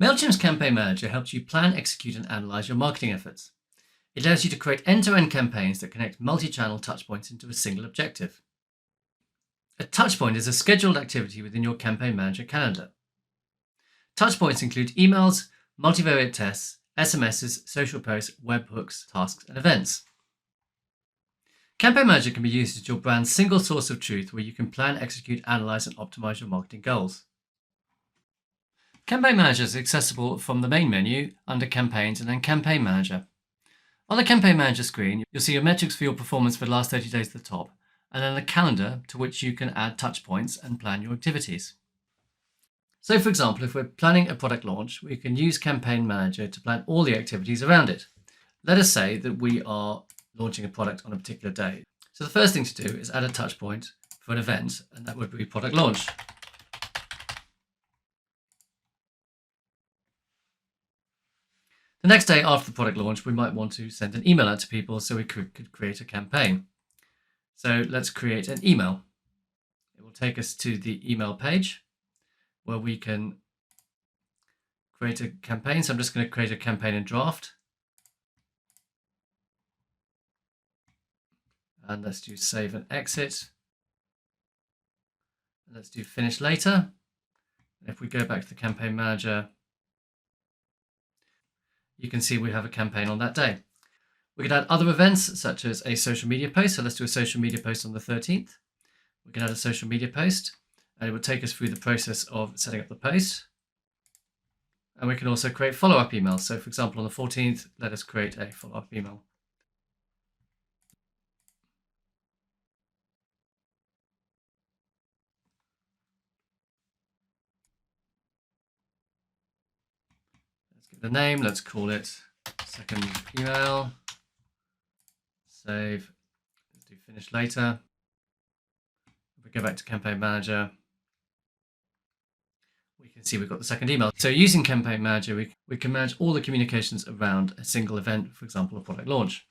Mailchimp's Campaign Manager helps you plan, execute, and analyze your marketing efforts. It allows you to create end-to-end campaigns that connect multi-channel touchpoints into a single objective. A touchpoint is a scheduled activity within your Campaign Manager calendar. Touchpoints include emails, multivariate tests, SMSs, social posts, webhooks, tasks, and events. Campaign Manager can be used as your brand's single source of truth where you can plan, execute, analyze, and optimize your marketing goals. Campaign Manager is accessible from the main menu under Campaigns and then Campaign Manager. On the Campaign Manager screen, you'll see your metrics for your performance for the last 30 days at the top, and then a calendar to which you can add touch points and plan your activities. So for example, if we're planning a product launch, we can use Campaign Manager to plan all the activities around it. Let us say that we are launching a product on a particular day. So the first thing to do is add a touch point for an event, and that would be product launch. The next day after the product launch, we might want to send an email out to people, so we could create a campaign. So let's create an email. It will take us to the email page where we can create a campaign. So I'm just going to create a campaign in draft. And let's do save and exit. Let's do finish later. And if we go back to the Campaign Manager, you can see we have a campaign on that day. We could add other events such as a social media post. So let's do a social media post on the 13th. We can add a social media post and it will take us through the process of setting up the post. And we can also create follow-up emails. So for example, on the 14th, let us create a follow-up email. Let's give it a name. Let's call it second email. Save. Let's do finish later. If we go back to Campaign Manager, we can see we've got the second email. So using Campaign Manager, we can manage all the communications around a single event, for example, a product launch.